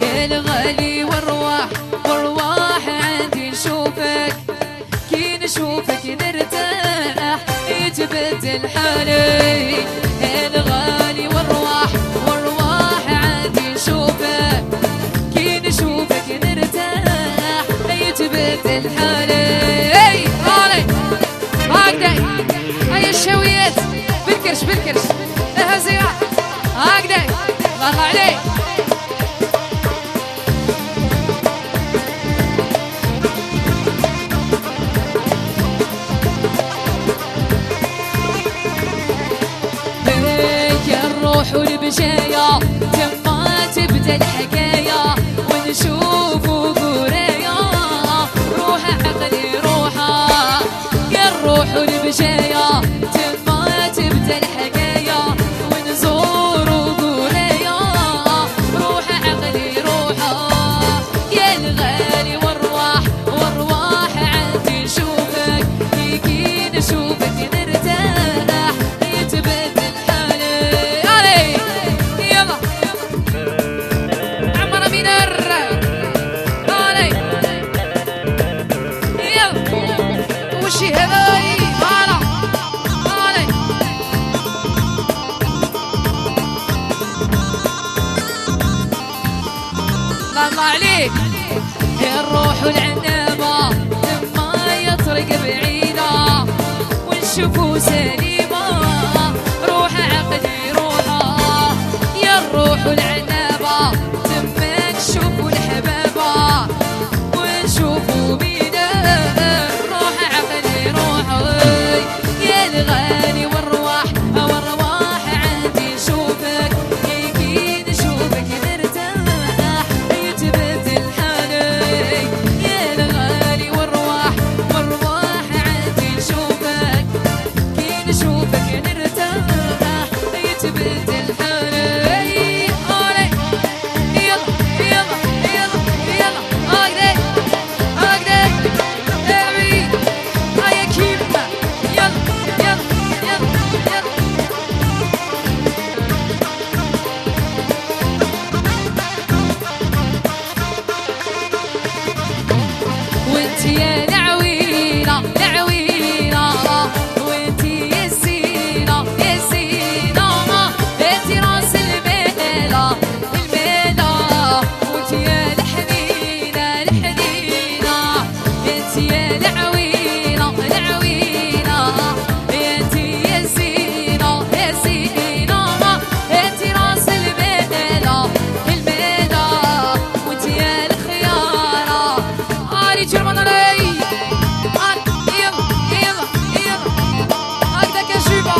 يا الغالي والرواح والرواح عندي نشوفك كي نشوفك نرتاح يتبدل حالي. يا الغالي والرواح والرواح عندي نشوفك كي نشوفك نرتاح يتبدل حالي. هاي هكذا هاي الشويات بالكرش بالكرش هزيها هكذا الله عليك. الروح والبشاية تما تبدا الحكاية ونشوفوا قراية روح عقلي روحه. يا الروح والبشاية تما تبدا الحكاية ونزوروا قراية روح عقلي روحه. يا الغالي والرواح والرواح عندي نشوفك كي نشوفك نرتاح يتبدل الله عليك. يا الروح والعنابة لما يطرق بعيدة ونشوفه سليمة روح عقلي روحه. يا الروح والعنابة لما نشوفه الحبابة ونشوفه بينا روح عقلي روحه. يا الغالي والرواح والرواح عندي نشوفك كي نشوفك نرتاح يتبدل حالي. يا الغالي والرواح والرواح عندي نشوفك كي نشوفك نرتاح يتبدل حالي. يلا يلا يلا يلا هكذا هكذا ارمي هيا كيما يلا يلا يلا يلا. وانت يا العويلة العويلة وانت يا الزينة يا الزينة انت راس الميلة الميلة وانت يا الحنينة الحنينة انت يا العويلة العويلة انت يا الزينة يا الزينة انت راس الميلة الميلة وانت يا الخيارة. علي جرمان علي يلا يلا يلا هكذا كشوفة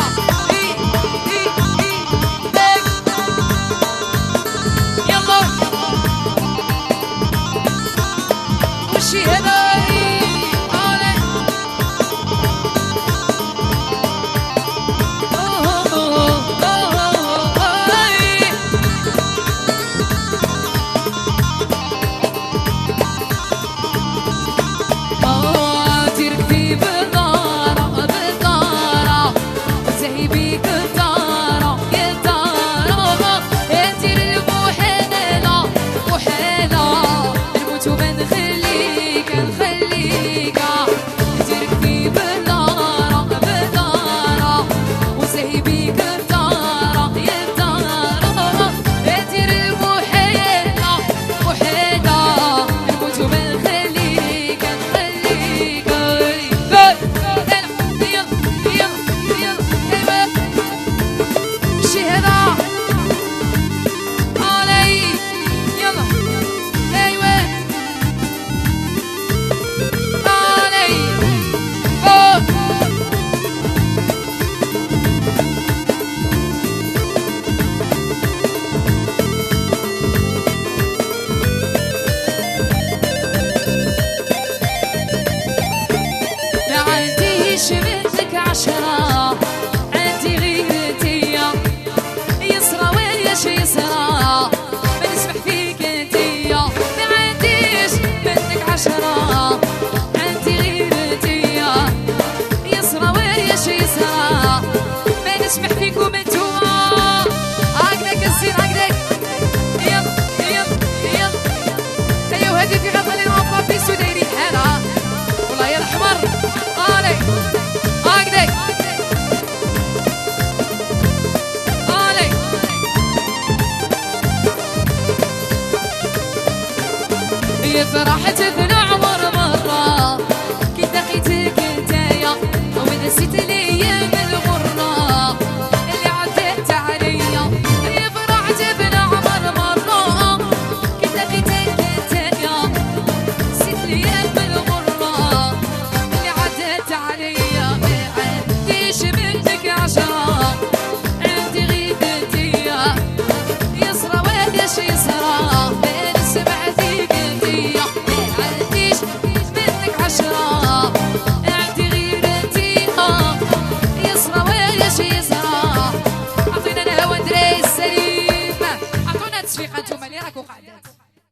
فرحت في العمر مرة كي لقيتك انتيا ونسيت الايام المرة اللي عدت عليا. فرحت في العمر مرة كي لقيتك انتيا نسيت الايام المرة اللي عدت عليا. ما عنديش منك عشرة عندي غير انتيا يسرى ويش يسرى تصفيقة انتم اللي راكو قاعدات.